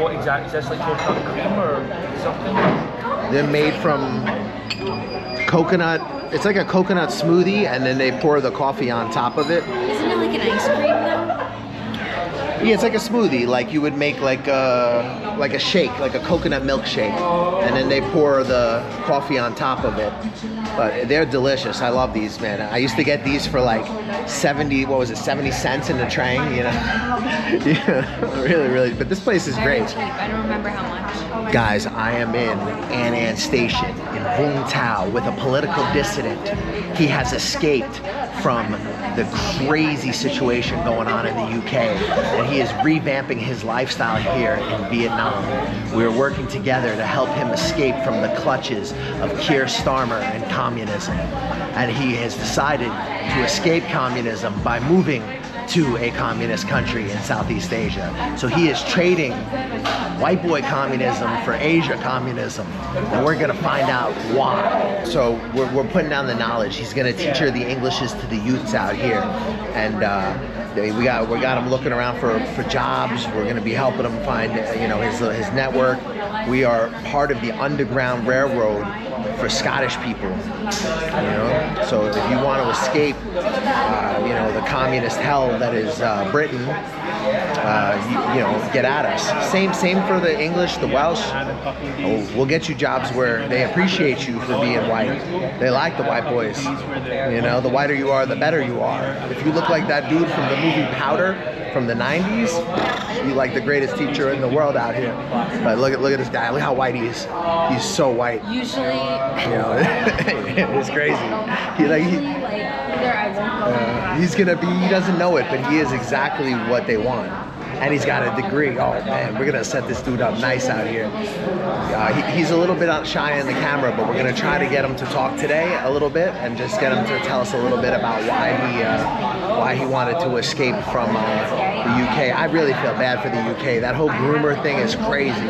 What exactly? Is this like coconut cream or something? They're made from coconut. It's like a coconut smoothie, and then they pour the coffee on top of it. Isn't it like an ice cream though? Yeah, it's like a smoothie, like you would make like a shake, like a coconut milkshake, and then they pour the coffee on top of it. But they're delicious. I love these, man. I used to get these for like 70 cents in the train, you know? Yeah, really. But this place is Very great. cheap. I don't remember how much. Guys, I am in An Station in Vung Tau with a political dissident. He has escaped from the crazy situation going on in the UK, and he is revamping his lifestyle here in Vietnam. We're working together to help him escape from the clutches of Keir Starmer and communism. And he has decided to escape communism by moving to a communist country in Southeast Asia. So he is trading white boy communism for Asia communism, and we're gonna find out why. So we're putting down the knowledge. He's gonna teach her the Englishes to the youths out here, and we got him looking around for jobs. We're gonna be helping him find his network. We are part of the Underground Railroad for Scottish people, So if you want to escape, the communist hell that is Britain, get at us. Same for the English, the Welsh. We'll get you jobs where they appreciate you for being white. They like the white boys. The whiter you are, the better you are. If you look like that dude from the movie Powder from the 90s, you like the greatest teacher in the world out here. But look at this guy. Look how white he is. He's so white. Usually, it's crazy. He doesn't know it, but he is exactly what they want. And he's got a degree. Oh man, we're gonna set this dude up nice out here. He's a little bit shy in the camera, but we're gonna try to get him to talk today a little bit and just get him to tell us a little bit about why he wanted to escape from the UK. I really feel bad for the UK. That whole groomer thing is crazy.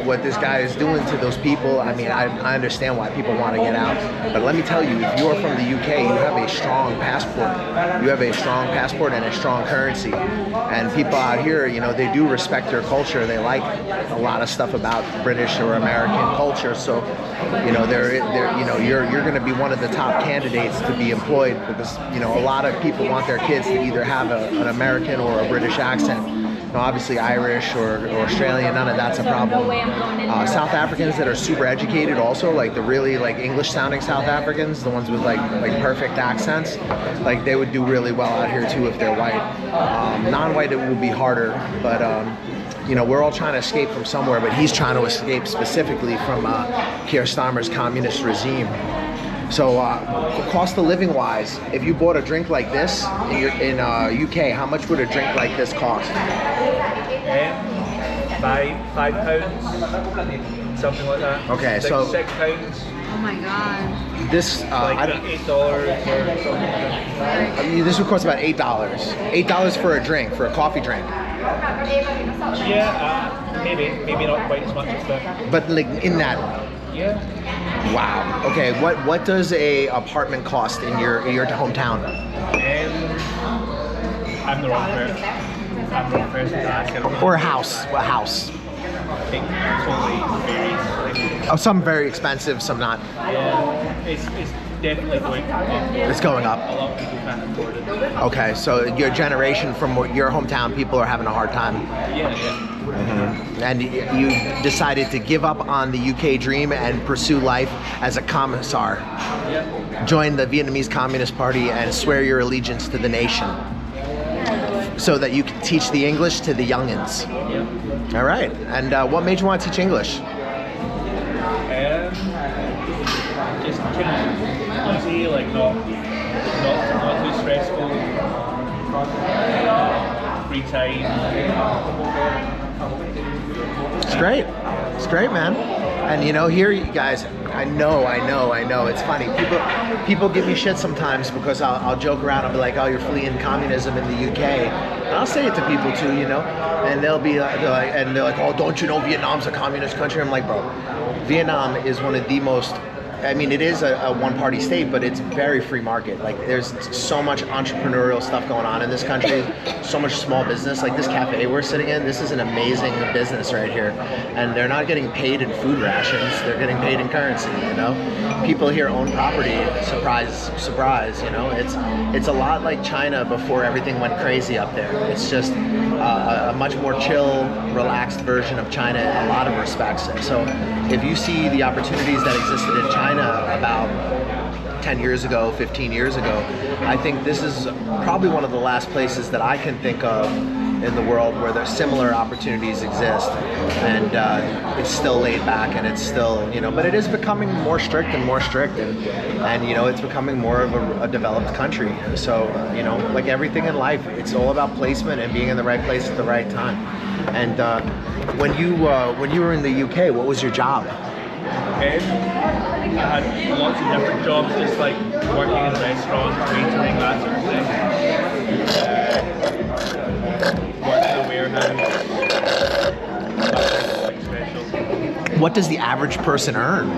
What this guy is doing to those people. I mean, I understand why people want to get out, but let me tell you, if you're from the UK, you have a strong passport. You have a strong passport and a strong currency. And people out here, they do respect your culture. They like a lot of stuff about British or American culture. So, you're going to be one of the top candidates to be employed because, a lot of people want their kids to either have an American or a British accent. Obviously Irish or Australian, none of that's a problem. South Africans that are super educated also, like the really English sounding South Africans, the ones with like perfect accents, they would do really well out here too if they're white. Non-white it will be harder, but we're all trying to escape from somewhere, but he's trying to escape specifically from Keir Starmer's communist regime. So cost of living wise, if you bought a drink like this in UK, how much would a drink like this cost? £5, something like that. Okay, so £6. oh my god. This $8 or something. This would cost about $8. $8 for a drink, for a coffee drink. Yeah, maybe not quite as much as that. But in that. Yeah. Wow. Okay. What does a apartment cost in your hometown? I'm the wrong person to ask. Or a house? What house? I think totally varies. Oh, some very expensive, some not. Yeah, it's definitely going up. It's going up. A lot of people can't afford it. Okay, so your generation from your hometown, people are having a hard time. Yeah. Mm-hmm. And you decided to give up on the UK dream and pursue life as a commissar. Yeah. Join the Vietnamese Communist Party and swear your allegiance to the nation, so that you can teach the English to the youngins. Yeah. All right. And what made you want to teach English? Just kind of easy, not too stressful. Free time. It's great. It's great, man. And here you guys, I know. It's funny. People give me shit sometimes because I'll joke around. I'll be like, "Oh, you're fleeing communism in the UK," and I'll say it to people too, And they're like, "Oh, don't you know Vietnam's a communist country?" I'm like, bro, Vietnam is one of the most I mean, it is a one-party state, but it's very free market. Like, there's so much entrepreneurial stuff going on in this country, so much small business. Like this cafe we're sitting in, this is an amazing business right here. And they're not getting paid in food rations, they're getting paid in currency, you know? People here own property, surprise, surprise, you know? It's a lot like China before everything went crazy up there. It's just a much more chill, relaxed version of China in a lot of respects. And so if you see the opportunities that existed in China about 10 years ago, 15 years ago, I think this is probably one of the last places that I can think of in the world where there's similar opportunities exist. And it's still laid back, and it's still, you know, but it is becoming more strict and more strict, and you know, it's becoming more of a developed country. So, you know, like everything in life, it's all about placement and being in the right place at the right time. And when you were in the UK, what was your job? I had lots of different jobs, just like working in restaurants, waitering, that sort of thing. Worked in a warehouse. Nothing special. What does the average person earn?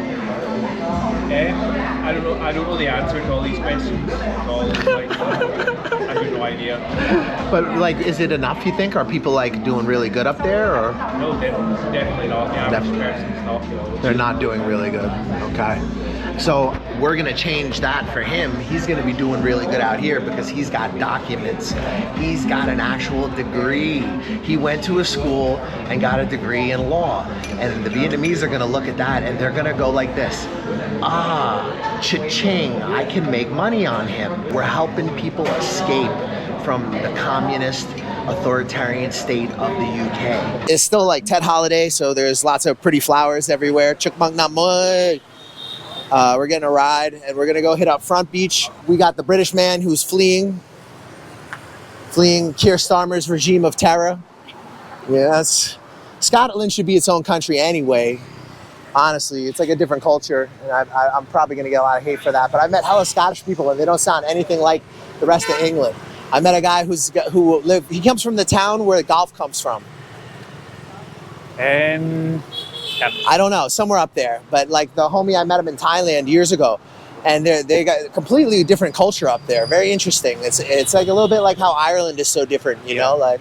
I don't know the answer to all these questions. Like, I have no idea. But like, is it enough, you think? Are people like doing really good up there, or? No, definitely not. The average person's not. They're not doing really good. Okay. So we're gonna change that for him. He's gonna be doing really good out here because he's got documents. He's got an actual degree. He went to a school and got a degree in law. And the Vietnamese are gonna look at that and they're gonna go like this. Ah, cha-ching, I can make money on him. We're helping people escape from the communist authoritarian state of the UK. It's still like Tet Holiday, so there's lots of pretty flowers everywhere. Chuk Mung Nam Moi. We're getting a ride, and we're gonna go hit up Front Beach. We got the British man who's fleeing Keir Starmer's regime of terror. Yes, Scotland should be its own country anyway. Honestly, it's like a different culture, and I'm probably gonna get a lot of hate for that. But I met hella Scottish people, and they don't sound anything like the rest of England. I met a guy he comes from the town where golf comes from. I don't know, somewhere up there. But like the homie, I met him in Thailand years ago, and they got a completely different culture up there. Very interesting. It's like a little bit like how Ireland is so different, you know? Like,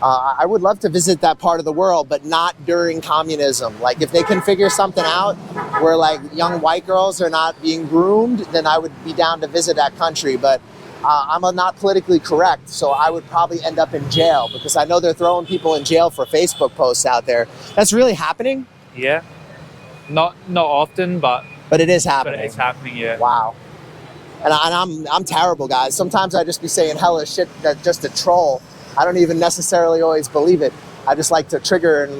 I would love to visit that part of the world, but not during communism. Like, if they can figure something out where like young white girls are not being groomed, then I would be down to visit that country. But I'm not politically correct, so I would probably end up in jail because I know they're throwing people in jail for Facebook posts out there. That's really happening? Yeah. Not often, but it is happening. But it's happening, yeah. Wow. And I'm terrible, guys. Sometimes I just be saying hella shit that just to troll. I don't even necessarily always believe it. I just like to trigger and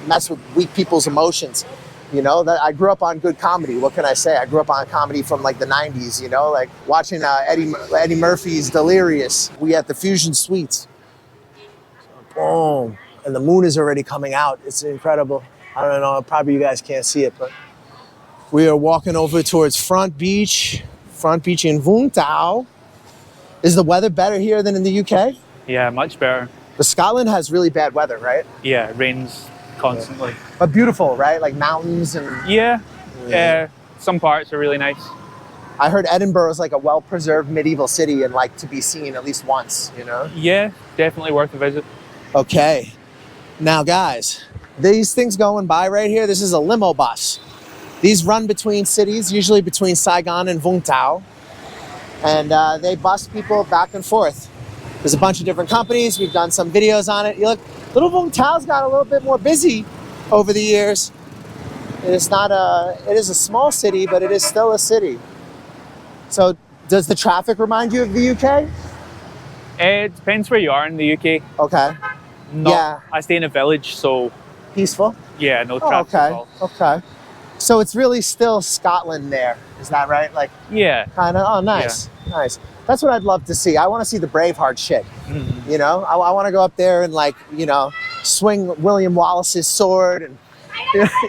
mess with weak people's emotions. You know, that I grew up on good comedy. What can I say? I grew up on comedy from like the 90s, you know, like watching Eddie Murphy's Delirious. We at the Fusion Suites. Boom. And the moon is already coming out. It's incredible. I don't know, probably you guys can't see it, but we are walking over towards Front Beach in Vung Tau. Is the weather better here than in the UK? Yeah, much better. But Scotland has really bad weather, right? Yeah, it rains constantly. Yeah. But beautiful, right? Like mountains and... Yeah. Some parts are really nice. I heard Edinburgh is like a well-preserved medieval city and like to be seen at least once, you know? Yeah, definitely worth a visit. Okay. Now, guys, these things going by right here, this is a limo bus. These run between cities, usually between Saigon and Vung Tau. And they bus people back and forth. There's a bunch of different companies. We've done some videos on it. You look, little Vung Tau's got a little bit more busy over the years. It is a small city, but it is still a city. So does the traffic remind you of the UK? It depends where you are in the UK. Okay. Yeah. I stay in a village, so... Peaceful? Yeah, no traffic at all. Okay. So it's really still Scotland there. Is that right? Like, yeah. Kind of. Oh, nice. Yeah. Nice. That's what I'd love to see. I want to see the Braveheart shit. Mm-hmm. You know, I want to go up there and like, you know, swing William Wallace's sword and,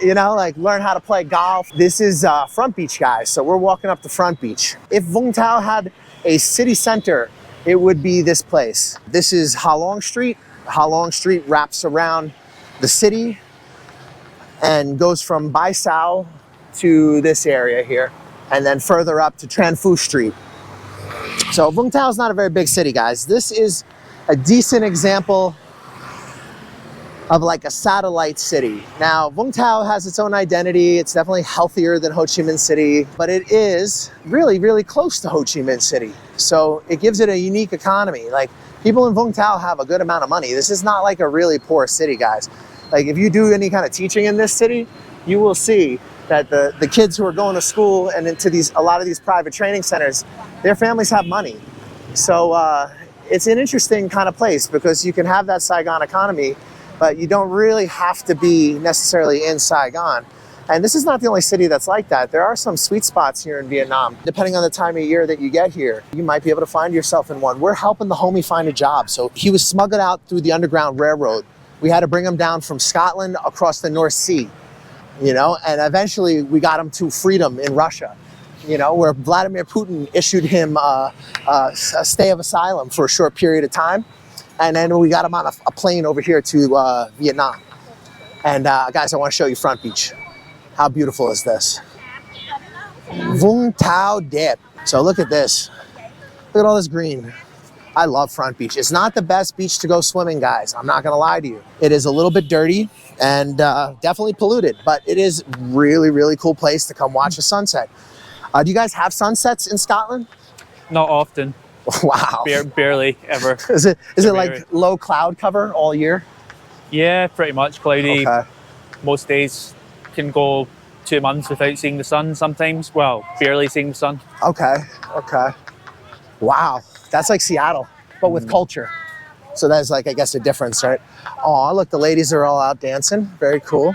you know, like learn how to play golf. This is Front Beach, guys. So we're walking up to Front Beach. If Vung Tau had a city center, it would be this place. This is Ha Long Street. Ha Long Street wraps around the city and goes from Bai Sao to this area here, and then further up to Tran Phu Street. So Vung Tau is not a very big city, guys. This is a decent example of like a satellite city. Now, Vung Tau has its own identity. It's definitely healthier than Ho Chi Minh City, but it is really, really close to Ho Chi Minh City. So it gives it a unique economy. Like, people in Vung Tau have a good amount of money. This is not like a really poor city, guys. Like, if you do any kind of teaching in this city, you will see that the kids who are going to school and into a lot of these private training centers, their families have money. So it's an interesting kind of place because you can have that Saigon economy, but you don't really have to be necessarily in Saigon. And this is not the only city that's like that. There are some sweet spots here in Vietnam. Depending on the time of year that you get here, you might be able to find yourself in one. We're helping the homie find a job. So he was smuggled out through the Underground Railroad. We had to bring him down from Scotland across the North Sea, you know, and eventually we got him to freedom in Russia, you know, where Vladimir Putin issued him a stay of asylum for a short period of time. And then we got him on a plane over here to Vietnam. And guys, I want to show you Front Beach. How beautiful is this? Vung Tau Dip. So look at this. Look at all this green. I love Front Beach. It's not the best beach to go swimming, guys. I'm not gonna lie to you. It is a little bit dirty and definitely polluted, but it is really, really cool place to come watch a sunset. Do you guys have sunsets in Scotland? Not often. Wow. Barely ever. Is it like low cloud cover all year? Yeah, pretty much cloudy. Okay. Most days can go 2 months without seeing the sun sometimes. Well, barely seeing the sun. Okay, okay. Wow, that's like Seattle, but with culture. So that's like, I guess, a difference, right? Oh, look, the ladies are all out dancing. Very cool.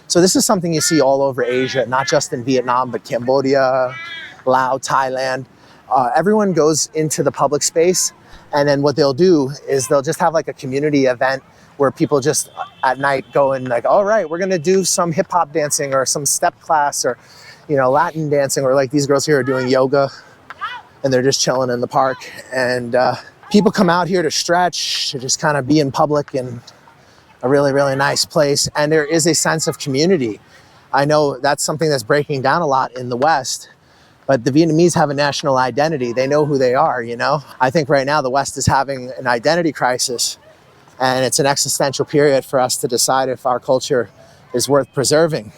So this is something you see all over Asia, not just in Vietnam, but Cambodia, Laos, Thailand. Everyone goes into the public space, and then what they'll do is they'll just have like a community event where people just at night go and like, all right, we're gonna do some hip hop dancing or some step class or, you know, Latin dancing, or like these girls here are doing yoga and they're just chilling in the park. And people come out here to stretch, to just kind of be in public in a really, really nice place. And there is a sense of community. I know that's something that's breaking down a lot in the West. But the Vietnamese have a national identity. They know who they are, you know? I think right now the West is having an identity crisis, and it's an existential period for us to decide if our culture is worth preserving.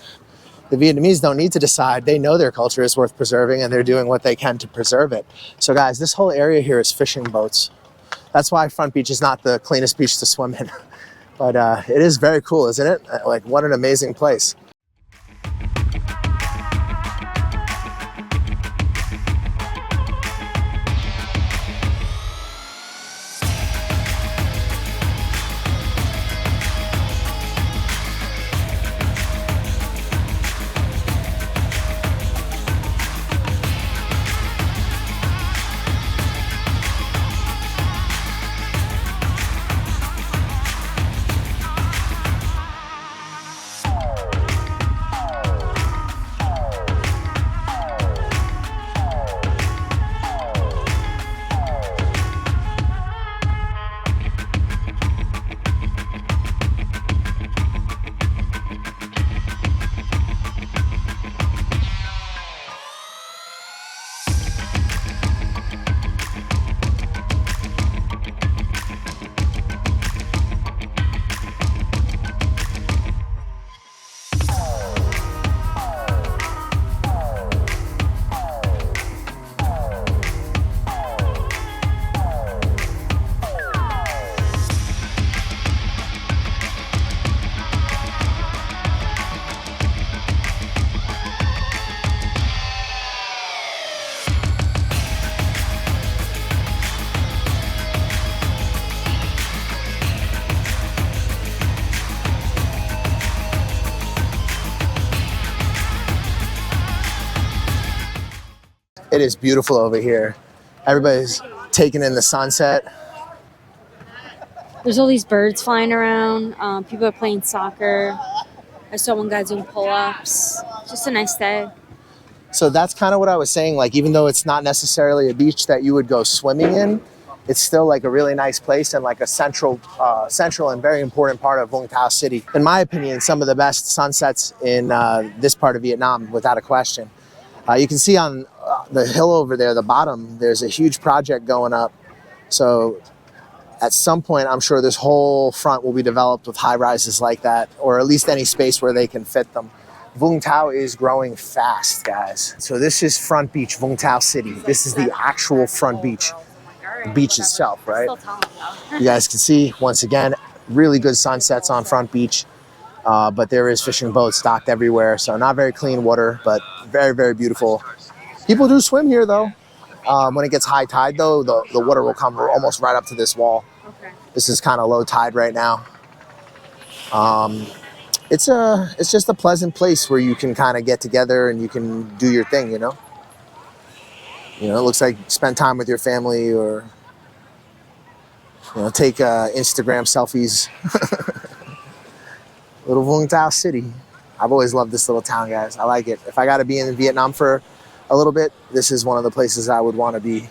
The Vietnamese don't need to decide. They know their culture is worth preserving, and they're doing what they can to preserve it. So guys, this whole area here is fishing boats. That's why Front Beach is not the cleanest beach to swim in. But it is very cool, isn't it? Like, what an amazing place. It is beautiful over here. Everybody's taking in the sunset. There's all these birds flying around. People are playing soccer. I saw one guy doing pull-ups. Just a nice day. So that's kind of what I was saying. Like, even though it's not necessarily a beach that you would go swimming in, it's still like a really nice place and like a central and very important part of Vung Tau City. In my opinion, some of the best sunsets in this part of Vietnam, without a question. You can see on the hill over there, the bottom, there's a huge project going up. So at some point, I'm sure this whole front will be developed with high rises like that, or at least any space where they can fit them. Vung Tau is growing fast, guys. So this is Front Beach, Vung Tau City. This is the actual front beach. Beach itself, right? You guys can see, once again, really good sunsets on Front Beach, but there is fishing boats docked everywhere, so not very clean water, but very, very beautiful. People do swim here, though. When it gets high tide, though, the water will come almost right up to this wall. Okay. This is kind of low tide right now. It's just a pleasant place where you can kind of get together and you can do your thing, you know? You know, it looks like spend time with your family or, you know, take Instagram selfies. Little Vung Tau City. I've always loved this little town, guys. I like it. If I got to be in Vietnam for a little bit, this is one of the places I would want to be.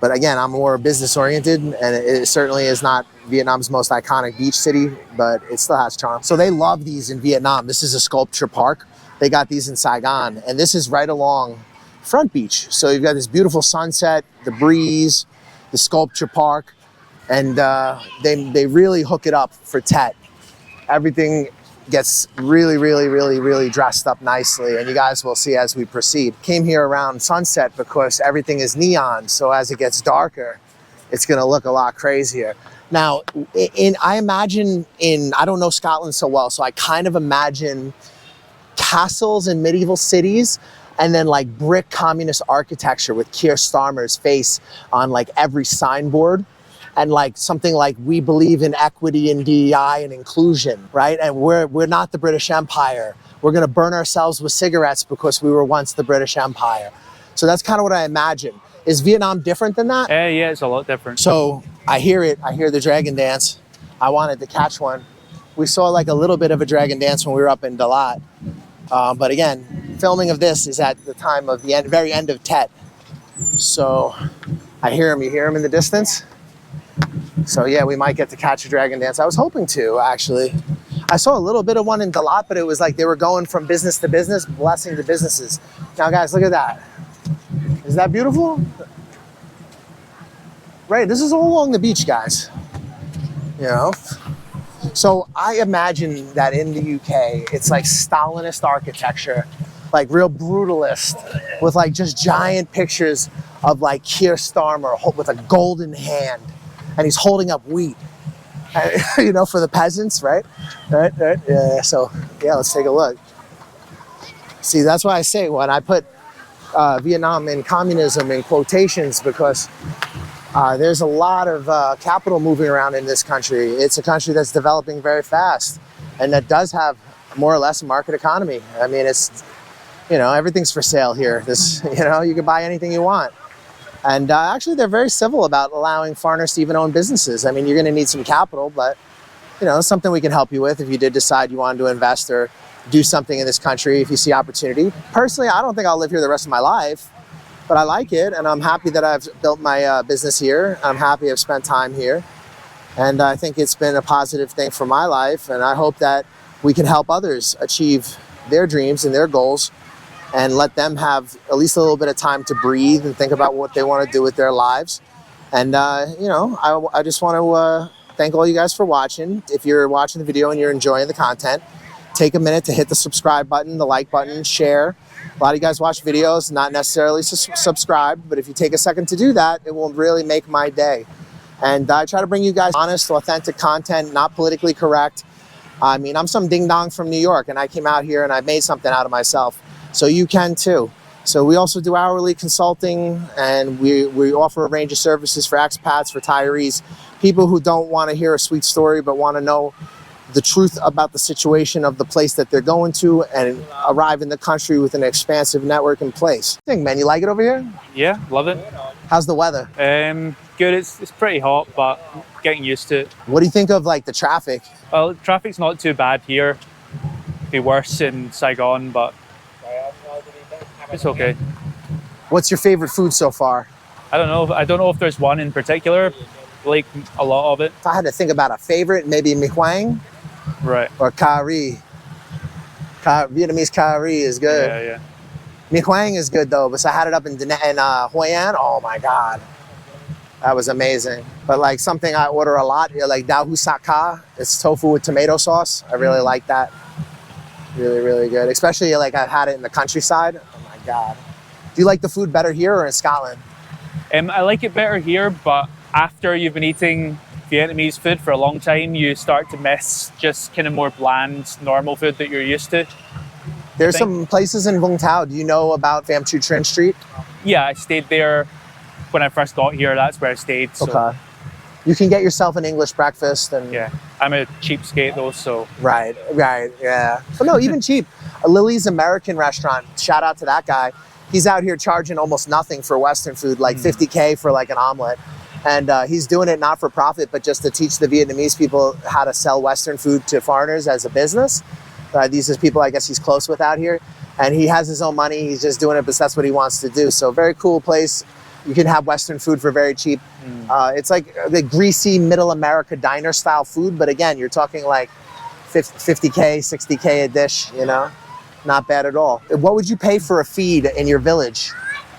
But again, I'm more business oriented, and it certainly is not Vietnam's most iconic beach city, but it still has charm. So they love these in Vietnam. This is a sculpture park. They got these in Saigon, and this is right along Front Beach. So you've got this beautiful sunset, the breeze, the sculpture park, and they really hook it up for Tet. Everything gets really dressed up nicely, and you guys will see as we proceed. Came here around sunset because everything is neon, so as it gets darker, it's gonna look a lot crazier. Now, I imagine I don't know Scotland so well, so I kind of imagine castles in medieval cities, and then like brick communist architecture with Keir Starmer's face on like every signboard, and like something like, we believe in equity and DEI and inclusion, right? And we're not the British Empire. We're gonna burn ourselves with cigarettes because we were once the British Empire. So that's kind of what I imagine. Is Vietnam different than that? Yeah, it's a lot different. So I hear the dragon dance. I wanted to catch one. We saw like a little bit of a dragon dance when we were up in Dalat. But again, filming of this is at the time of the very end of Tet. So I hear him, you hear him in the distance? So yeah, we might get to catch a dragon dance. I was hoping to, actually. I saw a little bit of one in Dalat, but it was like they were going from business to business, blessing the businesses. Now guys, look at that. Is that beautiful? Right, this is all along the beach, guys. You know? So I imagine that in the UK, it's like Stalinist architecture, like real brutalist, with like just giant pictures of like Keir Starmer with a golden hand, and he's holding up wheat, you know, for the peasants, right? Right. Yeah. So yeah, let's take a look. See, that's why I say when I put Vietnam and communism in quotations, because there's a lot of capital moving around in this country. It's a country that's developing very fast, and that does have more or less a market economy. I mean, it's, you know, everything's for sale here. You know, you can buy anything you want. And actually, they're very civil about allowing foreigners to even own businesses. I mean, you're going to need some capital, but, you know, it's something we can help you with if you did decide you wanted to invest or do something in this country if you see opportunity. Personally, I don't think I'll live here the rest of my life, but I like it, and I'm happy that I've built my business here. I'm happy I've spent time here, and I think it's been a positive thing for my life, and I hope that we can help others achieve their dreams and their goals, and let them have at least a little bit of time to breathe and think about what they want to do with their lives. And, you know, I just want to thank all you guys for watching. If you're watching the video and you're enjoying the content, take a minute to hit the subscribe button, the like button, share. A lot of you guys watch videos, not necessarily subscribe, but if you take a second to do that, it will really make my day. And I try to bring you guys honest, authentic content, not politically correct. I mean, I'm some ding dong from New York, and I came out here and I made something out of myself. So you can too. So we also do hourly consulting, and we offer a range of services for expats, retirees, people who don't want to hear a sweet story but want to know the truth about the situation of the place that they're going to and arrive in the country with an expansive network in place. Man, you like it over here? Yeah, love it. How's the weather? Good. It's pretty hot, but getting used to it. What do you think of like the traffic? Well, traffic's not too bad here. It'd be worse in Saigon, but it's okay. What's your favorite food so far? I don't know. I don't know if there's one in particular. Like a lot of it. If I had to think about a favorite, maybe Mi Hoang Right. or Curry. Vietnamese curry is good. Yeah, yeah. Mi Hoang is good though, but I had it up in Hoi An. Oh my God. That was amazing. But like something I order a lot, like Dao Hu Sak Ka. It's tofu with tomato sauce. I really like that. Really, really good. Especially like I've had it in the countryside. Oh my God. Do you like the food better here or in Scotland? I like it better here, but after you've been eating Vietnamese food for a long time, you start to miss just kind of more bland, normal food that you're used to. There's some places in Vung Tau. Do you know about Pham Chu Trinh Street? Yeah, I stayed there when I first got here. That's where I stayed. So. Okay. You can get yourself an English breakfast and Yeah, I'm a cheapskate though, so. Right, yeah. But no, even cheap. Lily's American restaurant, shout out to that guy. He's out here charging almost nothing for Western food, like $50K for like an omelet. And he's doing it not for profit, but just to teach the Vietnamese people how to sell Western food to foreigners as a business. These are people I guess he's close with out here. And he has his own money, he's just doing it because that's what he wants to do. So very cool place. You can have Western food for very cheap. It's like the greasy middle America diner style food, but again, you're talking like 50K, 60K a dish, you know? Not bad at all. What would you pay for a feed in your village?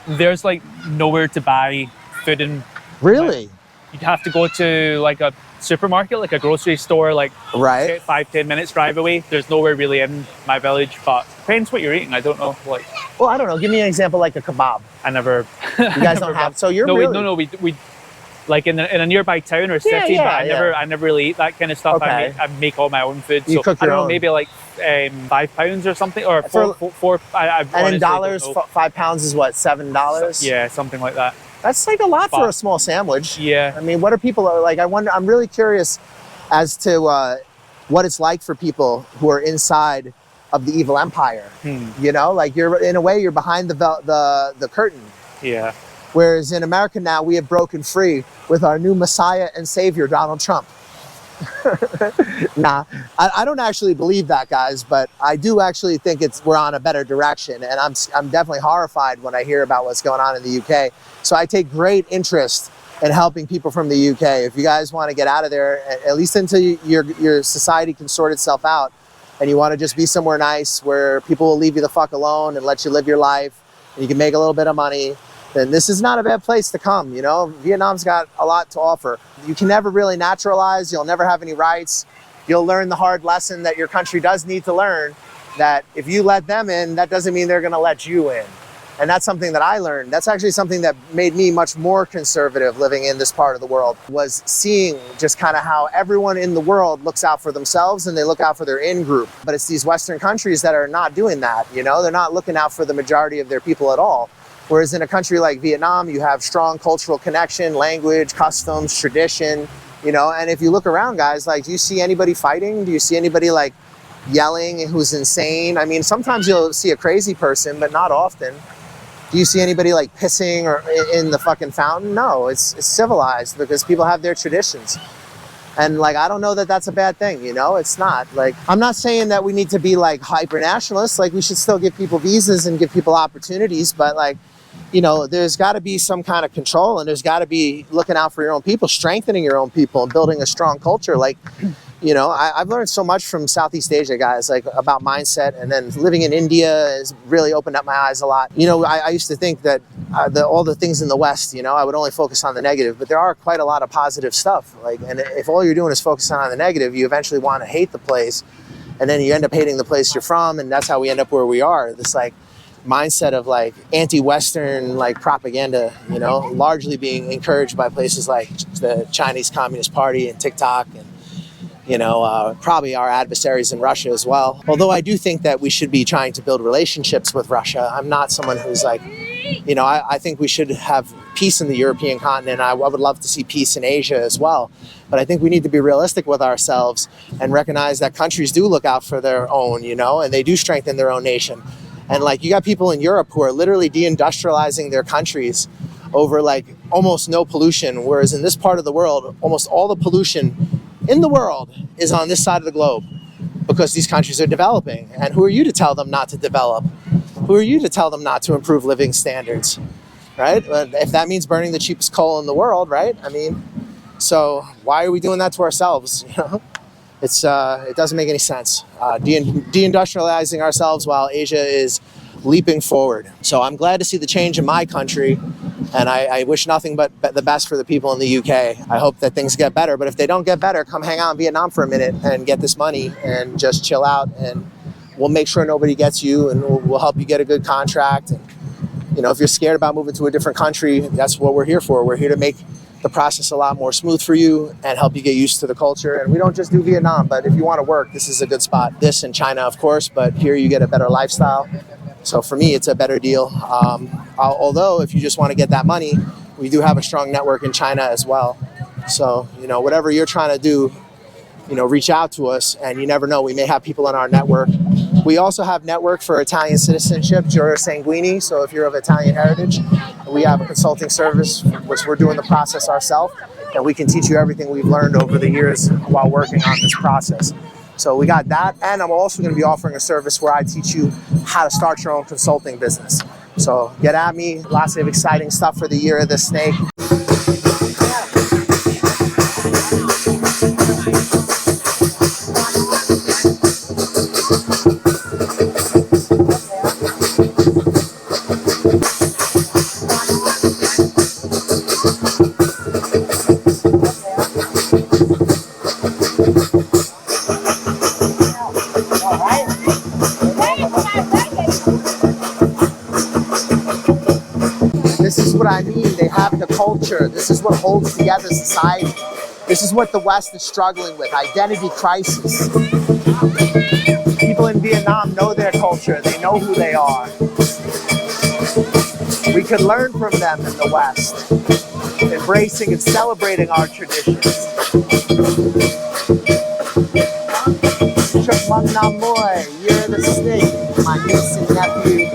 There's like nowhere to buy food in. Really? You'd have to go to like a supermarket, like a grocery store, like Right. 5-10 minutes drive away. There's nowhere really in my village, but depends what you're eating. I don't know. Like, Well, I don't know. Give me an example like a kebab. I never. You guys don't have. So you're No, really. we like in a nearby town or city, yeah, but I never really eat that kind of stuff. Okay. I make all my own food. You So cook I your don't know, own. maybe like £5 or something, or For- four. I And honestly in dollars, don't know. 5 pounds is what, $7? Yeah, something like that. That's like a lot for But- a small sandwich. Yeah. I mean, what are people like? I wonder. I'm really curious as to what it's like for people who are inside of the evil empire. You know, like you're in a way you're behind the curtain. Yeah. Whereas in America now we have broken free with our new Messiah and Savior, Donald Trump. Nah, I don't actually believe that, guys, but I do actually think we're on a better direction, and I'm definitely horrified when I hear about what's going on in the UK. So I take great interest in helping people from the UK. If you guys want to get out of there, at least until your society can sort itself out, and you want to just be somewhere nice where people will leave you the fuck alone and let you live your life, and you can make a little bit of money, then this is not a bad place to come, you know? Vietnam's got a lot to offer. You can never really naturalize, you'll never have any rights. You'll learn the hard lesson that your country does need to learn, that if you let them in, that doesn't mean they're gonna let you in. And that's something that I learned. That's actually something that made me much more conservative living in this part of the world, was seeing just kind of how everyone in the world looks out for themselves and they look out for their in-group. But it's these Western countries that are not doing that, you know? They're not looking out for the majority of their people at all. Whereas in a country like Vietnam, you have strong cultural connection, language, customs, tradition, you know? And if you look around, guys, like, do you see anybody fighting? Do you see anybody like yelling who's insane? I mean, sometimes you'll see a crazy person, but not often. Do you see anybody like pissing or in the fucking fountain? No, it's civilized because people have their traditions. And like, I don't know that that's a bad thing, you know? It's not. Like, I'm not saying that we need to be like hyper nationalists. Like, we should still give people visas and give people opportunities, but like, you know, there's got to be some kind of control, and there's got to be looking out for your own people, strengthening your own people, and building a strong culture. Like, you know, I've learned so much from Southeast Asia, guys, like about mindset, and then living in India has really opened up my eyes a lot. You know, I used to think that all the things in the West, you know, I would only focus on the negative, but there are quite a lot of positive stuff. Like, and if all you're doing is focusing on the negative, you eventually want to hate the place, and then you end up hating the place you're from, and that's how we end up where we are. This like mindset of like anti-Western like propaganda, you know, largely being encouraged by places like the Chinese Communist Party and TikTok, and you know, probably our adversaries in Russia as well. Although I do think that we should be trying to build relationships with Russia. I'm not someone who's like, you know, I think we should have peace in the European continent. I would love to see peace in Asia as well. But I think we need to be realistic with ourselves and recognize that countries do look out for their own, you know, and they do strengthen their own nation. And like, you got people in Europe who are literally deindustrializing their countries over like almost no pollution. Whereas in this part of the world, almost all the pollution in the world is on this side of the globe because these countries are developing. And who are you to tell them not to develop? Who are you to tell them not to improve living standards? right? If that means burning the cheapest coal in the world, right? I mean, so why are we doing that to ourselves? You know, it doesn't make any sense. Deindustrializing ourselves while Asia is leaping forward. So I'm glad to see the change in my country, and I wish nothing but the best for the people in the UK. I hope that things get better, but if they don't get better, come hang out in Vietnam for a minute and get this money and just chill out, and we'll make sure nobody gets you, and we'll help you get a good contract. And, you know, if you're scared about moving to a different country, that's what we're here for. We're here to make the process a lot more smooth for you and help you get used to the culture. And we don't just do Vietnam, but if you want to work, this is a good spot. This and China, of course, but here you get a better lifestyle. So for me, it's a better deal. Although if you just want to get that money, we do have a strong network in China as well. So, you know, whatever you're trying to do, you know, reach out to us, and you never know, we may have people in our network. We also have network for Italian citizenship, Jura Sanguini. So if you're of Italian heritage, we have a consulting service, which we're doing the process ourselves, and we can teach you everything we've learned over the years while working on this process. So we got that, and I'm also going to be offering a service where I teach you how to start your own consulting business. So get at me, lots of exciting stuff for the Year of the Snake. This is what I mean. They have the culture. This is what holds together society. This is what the West is struggling with, identity crisis. People in Vietnam know their culture. They know who they are. We could learn from them in the West, embracing and celebrating our traditions. Chuk Mung Nam Moy, Year of the Snake, my niece and nephew.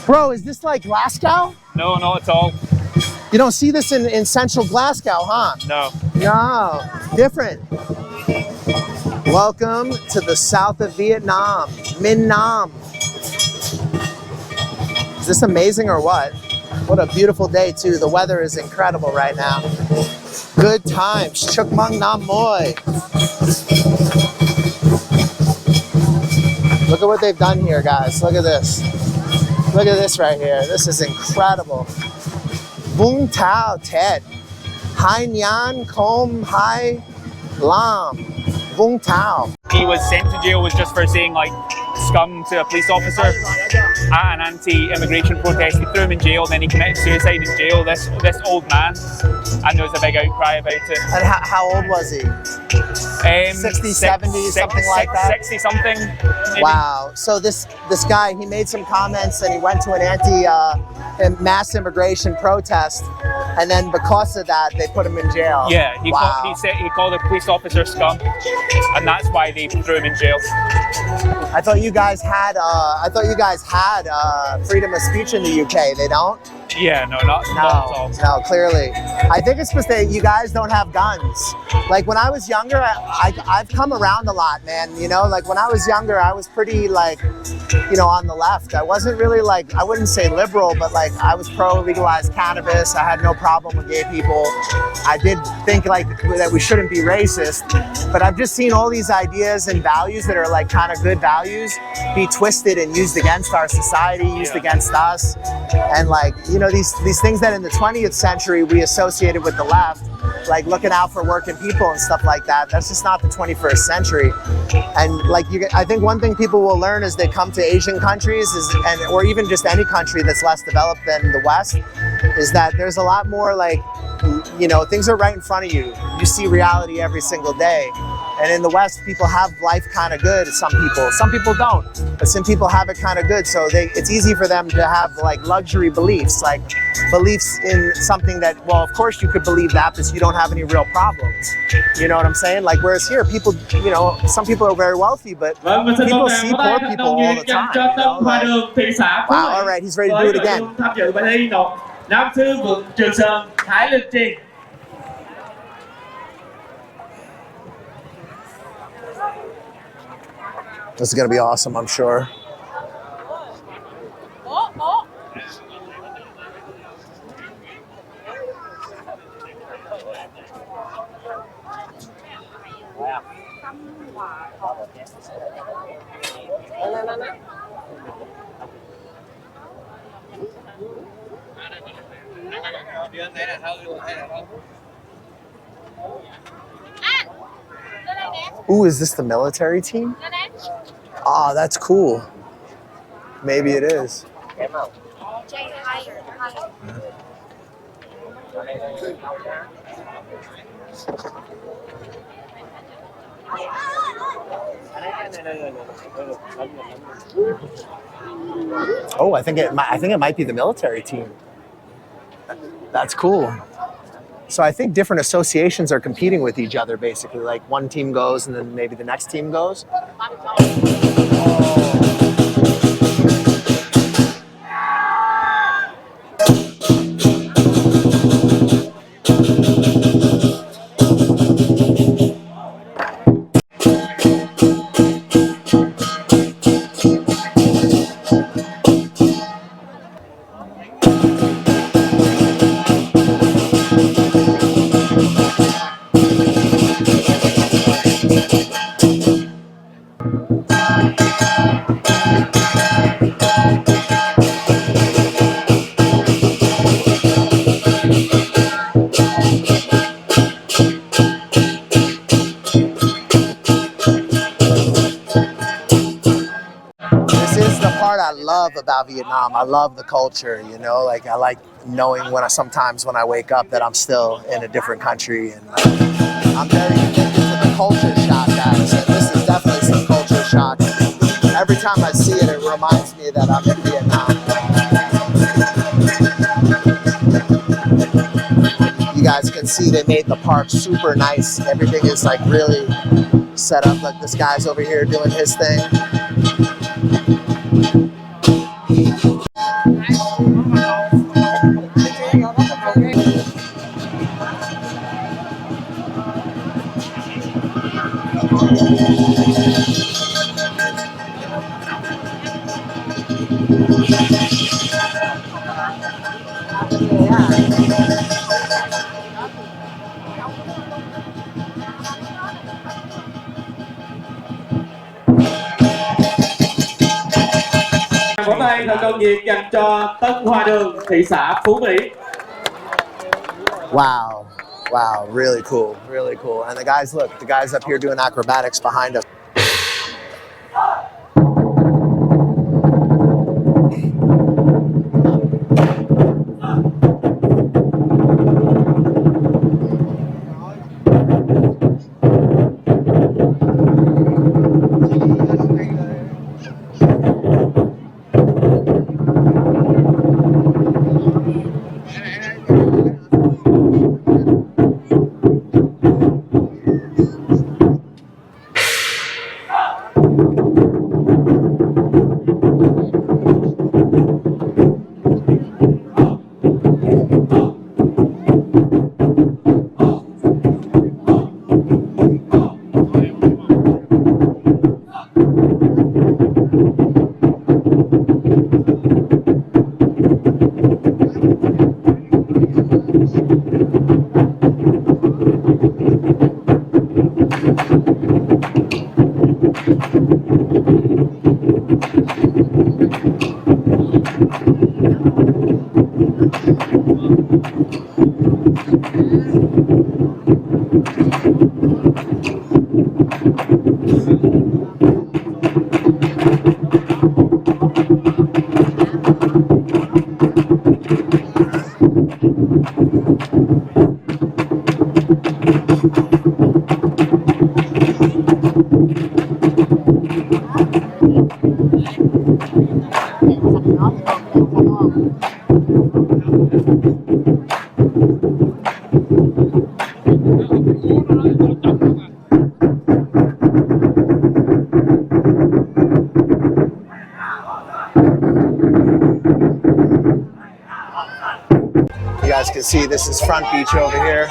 Bro, is this like Glasgow? No, not at all. You don't see this in central Glasgow, huh? No. No, different. Welcome to the south of Vietnam, Minh Nam. Is this amazing or what? What a beautiful day too. The weather is incredible right now. Good times. Chuk Mung Nam Moy. Look at what they've done here, guys. Look at this. Look at this right here. This is incredible. Vung Tau Tet. Hai Nhan Kom Hai Lam. Vung Tau. He was sent to jail was just for saying like scum to a police officer at an anti-immigration protest. He threw him in jail, then he committed suicide in jail, this old man, and there was a big outcry about it. And how old was he? 60, 70, something like that? 60 something. Maybe. Wow. So this guy, he made some comments and he went to an mass immigration protest, and then because of that, they put him in jail. Yeah, he called a police officer scum, and that's why they threw him in jail. I thought you guys had freedom of speech in the UK. They don't? Yeah, no, not at all. No, clearly. I think it's because you guys don't have guns. Like when I was younger, I've come around a lot, man. You know, like when I was younger, I was pretty like, you know, on the left. I wasn't really like, I wouldn't say liberal, but like I was pro legalized cannabis. I had no problem with gay people. I did think like that we shouldn't be racist, but I've just seen all these ideas and values that are like kind of good values be twisted and used against our society, used against us. And like, you know, these things that in the 20th century we associated with the left, like looking out for working people and stuff like that, that's just not the 21st century. And like I think one thing people will learn as they come to Asian countries or even just any country that's less developed than the West, is that there's a lot more like, you know, things are right in front of you. You see reality every single day. And in the West, people have life kind of good, some people don't, but some people have it kind of good. So it's easy for them to have like luxury beliefs, like beliefs in something that, well, of course you could believe that, but you don't have any real problems. You know what I'm saying? Like, whereas here, people, you know, some people are very wealthy, but people see poor people all the time. You know? Like, wow, all right, he's ready to do it again. Nam sư Vượng Trường Sơn, Thái Linh Trì. This is gonna be awesome, I'm sure. Ooh, is this the military team? Oh, that's cool. Maybe it is. Chay, higher, higher. Oh, I think it might be the military team. That's cool. So I think different associations are competing with each other, basically. Like one team goes and then maybe the next team goes. I love about Vietnam. I love the culture, you know, like I like knowing sometimes when I wake up that I'm still in a different country, and I'm very addicted to the culture shock, guys. And this is definitely some culture shock. Every time I see it, it reminds me that I'm in Vietnam. You guys can see they made the park super nice. Everything is like really set up. Like this guy's over here doing his thing. Vỗ tay thật công nhiệt dành cho Tân Hoa Đường, thị xã Phú Mỹ. Wow, wow, really cool, really cool. And the guys, look, the guys up here doing acrobatics behind us. You guys can see this is Front Beach over here.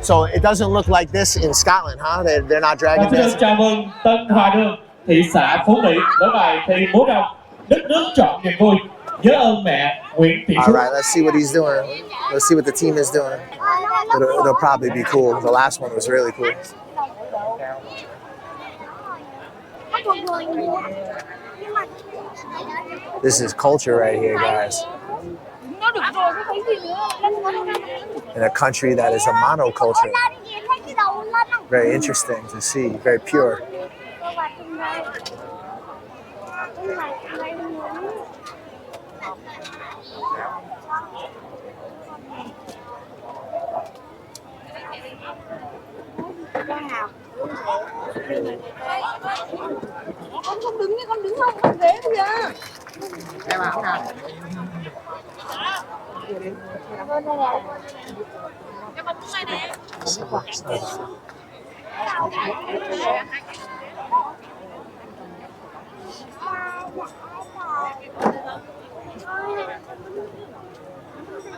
So it doesn't look like this in Scotland, huh? They're not dragging this. Chào mừng Tân Hoa Đường, thị xã Phú Mỹ với bài thi múa rồng Đất nước trọn niềm vui nhớ ơn mẹ Nguyễn Thị All Phúc. right, let's see what he's doing. Let's see what the team is doing. It'll probably be cool. The last one was really cool. This is culture right here, guys. In a country that is a monoculture. Very interesting to see, very pure. Con không đứng như con đứng không con ghế bây giờ. Em áo nào?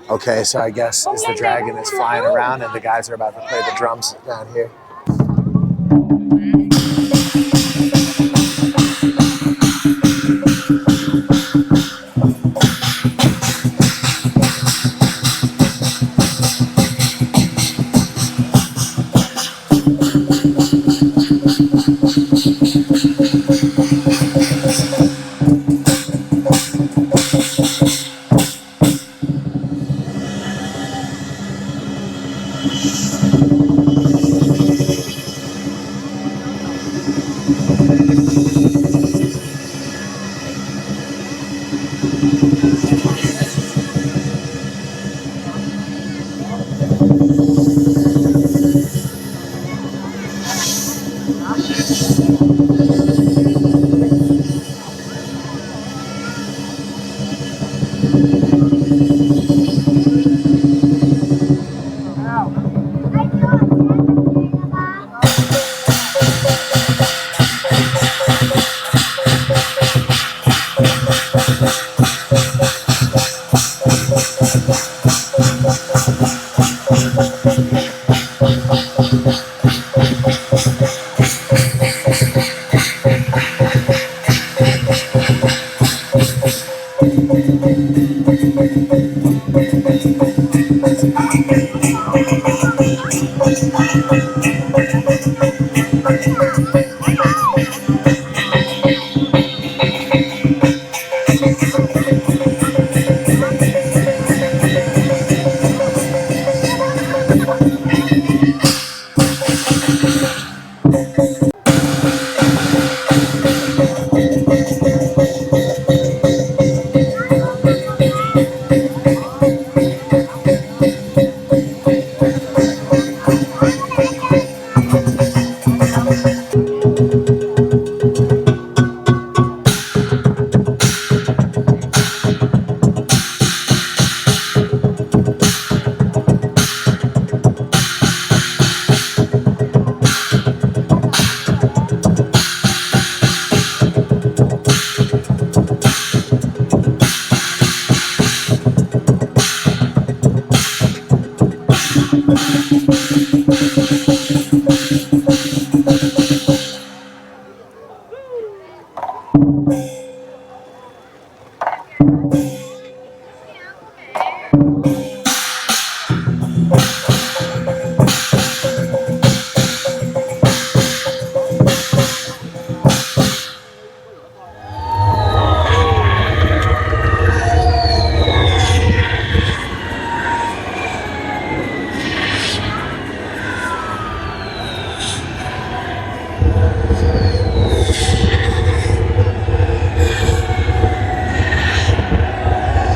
Okay, so I guess as the dragon is flying around and the guys are about to play the drums down here.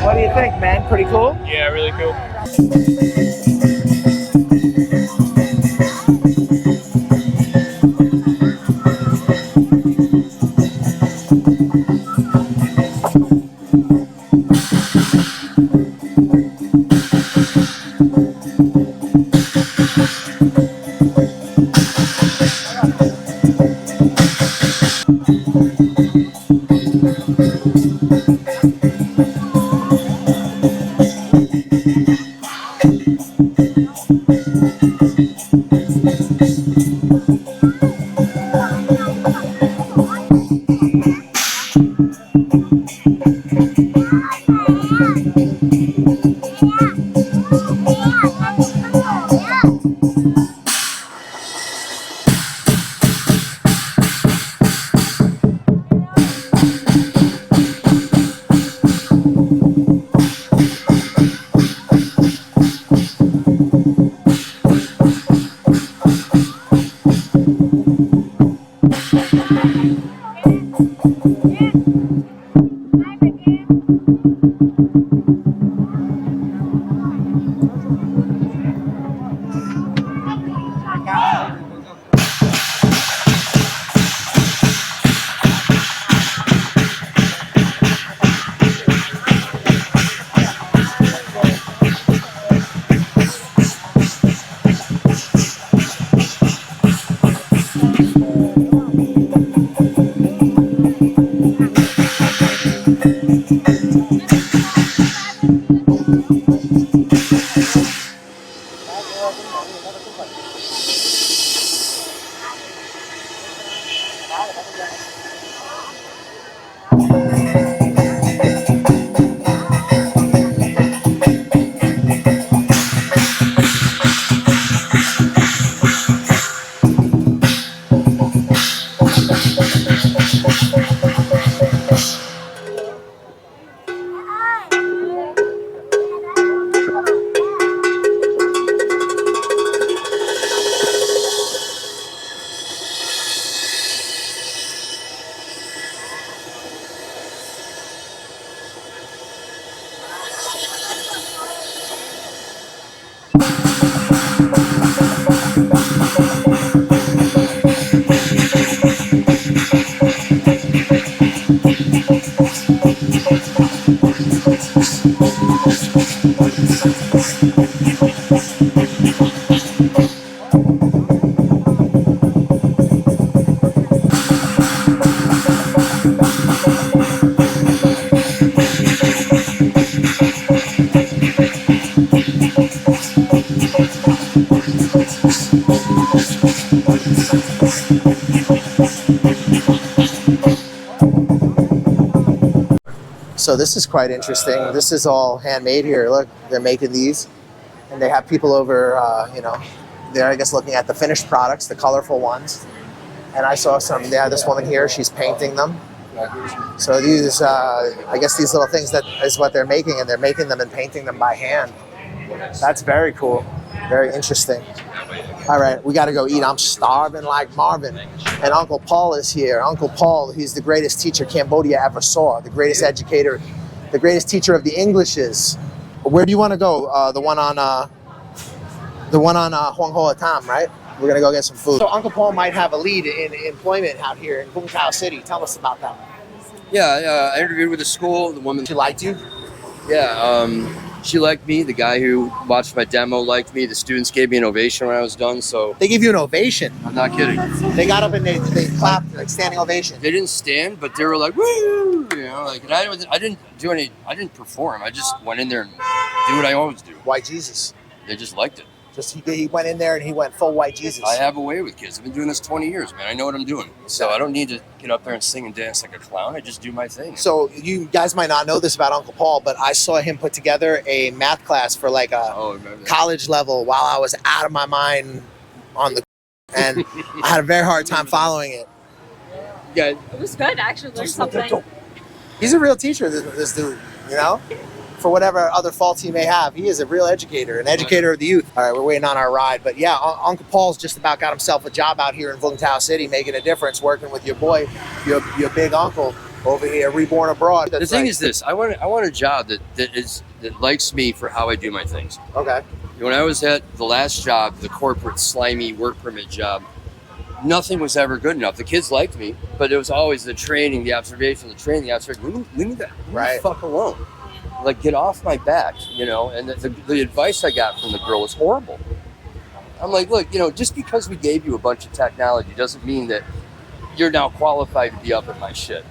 What do you think, man? Pretty cool? Yeah, really cool. So this is quite interesting. This is all handmade here. Look, they're making these, and they have people over, you know, they're, I guess, looking at the finished products, the colorful ones. And I saw some, yeah, this woman here, she's painting them. So these, I guess these little things, that is what they're making, and they're making them and painting them by hand. That's very cool, very interesting. All right, we got to go eat. I'm starving like Marvin. And Uncle Paul is here. Uncle Paul, he's the greatest teacher Cambodia ever saw, the greatest educator, the greatest teacher of the Englishes. Where do you want to go? The one on Huang Hoa Tam, right? We're going to go get some food. So Uncle Paul might have a lead in employment out here in Vung Tau City. Tell us about that. Yeah, I interviewed with the school. The woman. She liked you? Yeah, she liked me. The guy who watched my demo liked me. The students gave me an ovation when I was done. So They give you an ovation. I'm not kidding. They got up and they clapped, like standing ovation. They didn't stand, but they were like, "Woo!" You know, like, and I didn't perform. I just went in there and did what I always do. Why Jesus? They just liked it. Just he went in there and he went full white Jesus. I have a way with kids. I've been doing this 20 years, man. I know what I'm doing. So I don't need to get up there and sing and dance like a clown. I just do my thing. So you guys might not know this about Uncle Paul, but I saw him put together a math class for like a college level while I was out of my mind on the and I had a very hard time following it. Yeah, It was good, actually. Learned something. He's a real teacher, this dude, you know? For whatever other faults he may have, he is a real educator, an educator of the youth. All right, we're waiting on our ride. But yeah, Uncle Paul's just about got himself a job out here in Vung Tau City, making a difference, working with your boy, your big uncle over here, Reborn abroad. the thing is this: I want a job that likes me for how I do my things. Okay. When I was at the last job, the corporate slimy work permit job, nothing was ever good enough. The kids liked me, but it was always the training, the observation, the training, the observation. Leave me the fuck alone. Like, get off my back, you know. And the advice I got from the girl was horrible. I'm like, look, you know, just because we gave you a bunch of technology doesn't mean that you're now qualified to be up at my shit.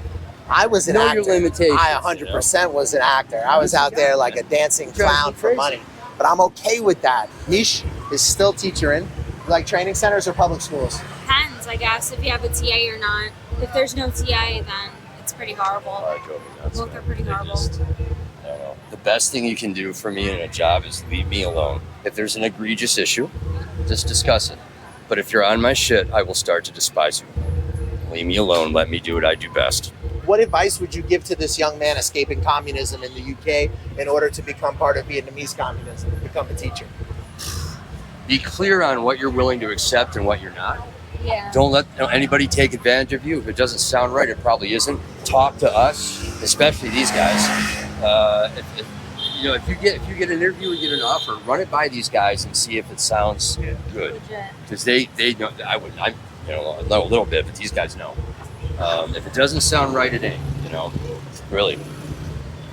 I was an Know actor. your limitations, I 100% was an actor. I was out there like a dancing clown for money. But I'm okay with that. Mish is still teaching. Like training centers or public schools? Depends, I guess, if you have a TA or not. If there's no TA, then it's pretty horrible. Both are pretty horrible. know, the best thing you can do for me in a job is leave me alone. If there's an egregious issue, just discuss it. But if you're on my shit, I will start to despise you. Leave me alone. Let me do what I do best. What advice would you give to this young man escaping communism in the UK in order to become part of Vietnamese communism, become a teacher? Be clear on what you're willing to accept and what you're not. Yeah. Don't let anybody take advantage of you. If it doesn't sound right, it probably isn't. Talk to us, especially these guys. If you get an interview or get an offer, run it by these guys and see if it sounds good. Because they know. I know a little bit, but these guys know. If it doesn't sound right, it ain't. Really.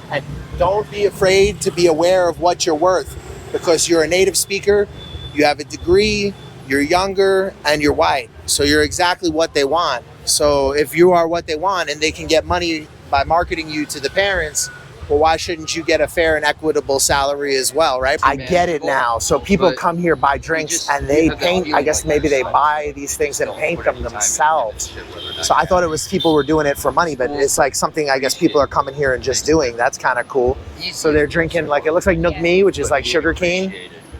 And don't be afraid to be aware of what you're worth, because you're a native speaker, you have a degree, you're younger, and you're white. So you're exactly what they want. So if you are what they want and they can get money by marketing you to the parents, well, why shouldn't you get a fair and equitable salary as well, right? I get it now. So people come here, buy drinks, and they paint. I guess maybe they buy these things and paint them themselves. So I thought it was people were doing it for money, but it's like something I guess people are coming here and just doing. That's kind of cool. So they're drinking, like, it looks like Nook Mee, which is like sugar cane,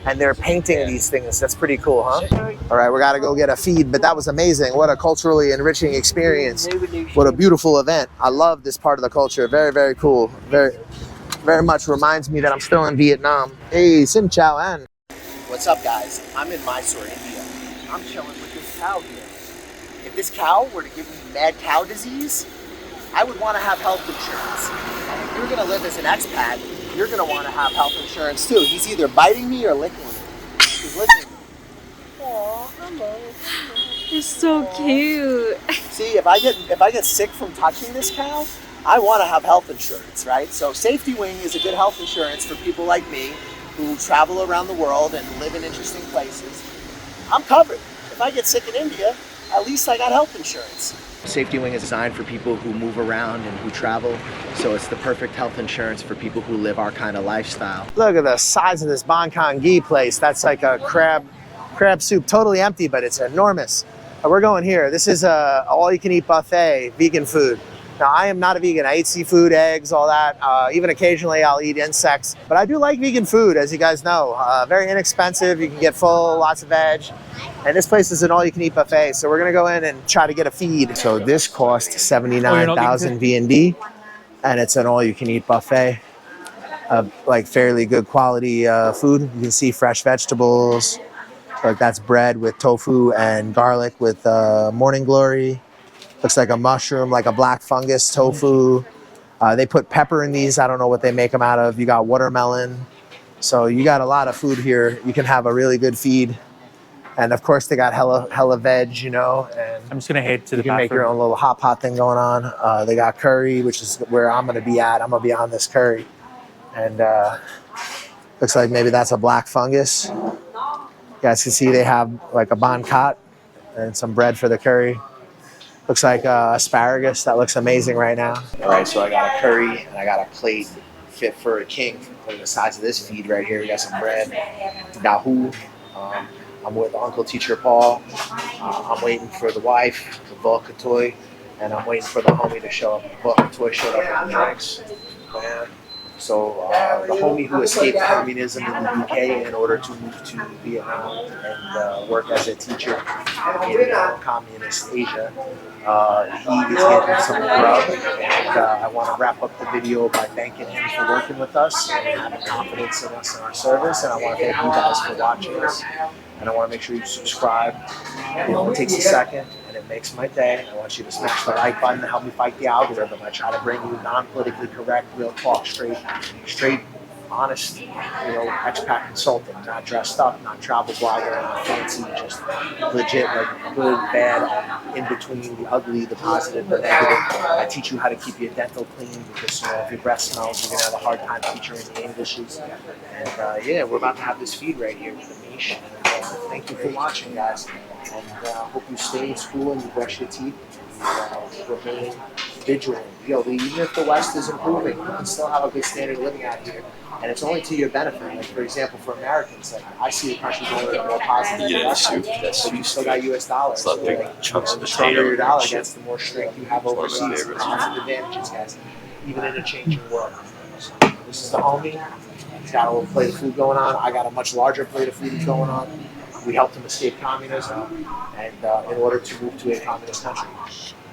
and they're painting these things. That's pretty cool, huh? All right, we got to go get a feed, but that was amazing. What a culturally enriching experience. What a beautiful event. I love this part of the culture. Very, very cool. Very, very much reminds me that I'm still in Vietnam. Hey, Sim Chow An. What's up, guys? I'm in Mysore, India. I'm chilling with this cow here. If this cow were to give me mad cow disease, I would want to have health insurance. And if you're going to live as an expat, you're going to want to have health insurance too. He's either biting me or licking me. He's licking me. Aw, hello. It's so cute. See, if I get sick from touching this cow, I want to have health insurance, right? So Safety Wing is a good health insurance for people like me who travel around the world and live in interesting places. I'm covered. If I get sick in India, at least I got health insurance. Safety Wing is designed for people who move around and who travel, so it's the perfect health insurance for people who live our kind of lifestyle. Look at the size of this Bon Con Ghee place. That's like a crab soup, totally empty, but it's enormous. We're going here. This is a all-you-can-eat buffet, vegan food. Now, I am not a vegan. I eat seafood, eggs, all that. Even occasionally I'll eat insects, but I do like vegan food, as you guys know. Very inexpensive. You can get full, lots of veg. And this place is an all-you-can-eat buffet, so we're gonna go in and try to get a feed. So this cost 79,000 VND, and it's an all-you-can-eat buffet of like fairly good quality food. You can see fresh vegetables. Like that's bread with tofu and garlic with morning glory. Looks like a mushroom, like a black fungus tofu. They put pepper in these. I don't know what they make them out of. You got watermelon. So you got a lot of food here. You can have a really good feed. And of course they got hella veg, you know. And I'm just gonna head to the you can make your own little hot pot thing going on. They got curry, which is where I'm gonna be at. I'm gonna be on this curry. And looks like maybe that's a black fungus. You guys can see they have like a banh cat and some bread for the curry. Looks like asparagus. That looks amazing right now. All right, so I got a curry and I got a plate fit for a king. Look at the size of this feed right here. We got some bread, dahu. I'm with Uncle Teacher Paul. I'm waiting for the wife, the Vung Tau, and I'm waiting for the homie to show up. The Vung Tau showed up with the drinks. So the homie who escaped communism in the UK in order to move to Vietnam and work as a teacher in communist Asia, he is getting some grub. And I want to wrap up the video by thanking him for working with us and having confidence in us and our service. And I want to thank you guys for watching us. And I want to make sure you subscribe. It takes a second and it makes my day. I want you to smash the like button to help me fight the algorithm. I try to bring you non-politically correct, real talk, straight, honest, expat consultant, not dressed up, not travel blogger, not fancy, just legit, like good, bad, in between, the ugly, the positive, the negative. I teach you how to keep your dental clean because if your breath smells, you're gonna have a hard time featuring the Englishes. And yeah, we're about to have this feed right here with the niche. Thank you for watching, guys, and hope you stay in school and you brush your teeth and remain vigilant. Even if the West is improving, you can still have a good standard of living out here, and it's only to your benefit. Like, for example, for Americans, like I see the country going in a more positive direction, but you still got U.S. dollars. So the stronger your dollar gets, the more strength you have overseas. Lots of advantages, guys, even in a changing world. So, This is the homie. He's got a little plate of food going on. I got a much larger plate of food going on. We helped him escape communism and in order to move to a communist country.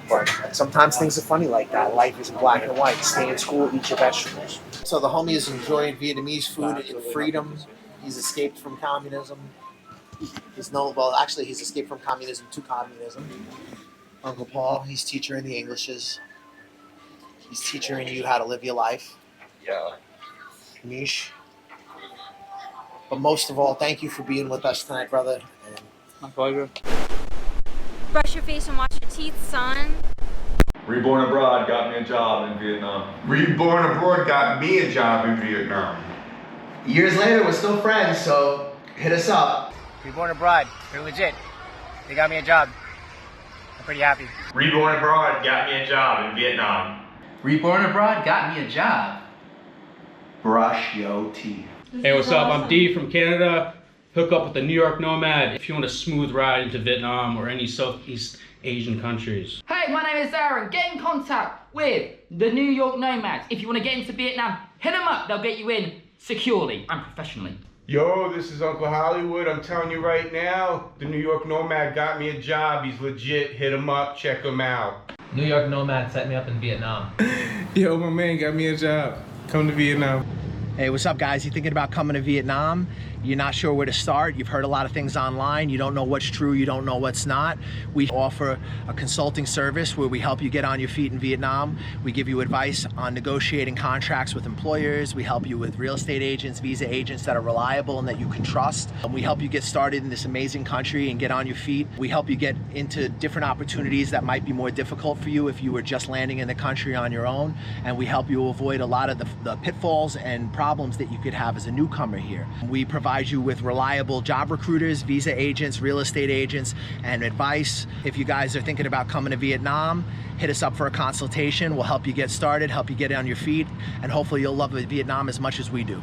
But sometimes things are funny like that. Life isn't black and white. Stay in school, eat your vegetables. So the homie is enjoying Vietnamese food in freedom. He's escaped from communism. He's escaped from communism to communism. Uncle Paul, he's teaching the Englishes. He's teaching you how to live your life. Yeah. Mish. But most of all, thank you for being with us tonight, brother. And My pleasure. Brush your face and wash your teeth, son. Reborn abroad got me a job in Vietnam. Reborn abroad got me a job in Vietnam. years later, we're still friends, so hit us up. Reborn abroad, they're legit. They got me a job. I'm pretty happy. Reborn abroad got me a job in Vietnam. Reborn abroad got me a job. Brush your teeth. Hey, what's up? I'm D from Canada. Hook up with the New York Nomad if you want a smooth ride into Vietnam or any Southeast Asian countries. Hey, my name is Aaron. Get in contact with the New York Nomads. If you want to get into Vietnam, hit them up. They'll get you in securely and professionally. Yo, this is Uncle Hollywood. I'm telling you right now, the New York Nomad got me a job. He's legit. Hit him up. Check him out. New York Nomad set me up in Vietnam. Yo, my man got me a job. Come to Vietnam. Hey, what's up, guys? You thinking about coming to Vietnam? You're not sure where to start. You've heard a lot of things online. You don't know what's true. You don't know what's not. We offer a consulting service where we help you get on your feet in Vietnam. We give you advice on negotiating contracts with employers. We help you with real estate agents, visa agents that are reliable and that you can trust. And we help you get started in this amazing country and get on your feet. We help you get into different opportunities that might be more difficult for you if you were just landing in the country on your own. And we help you avoid a lot of the pitfalls and problems that you could have as a newcomer here. We provide you with reliable job recruiters, visa agents, real estate agents, and advice. If you guys are thinking about coming to Vietnam, hit us up for a consultation. We'll help you get started, help you get on your feet, and hopefully you'll love Vietnam as much as we do.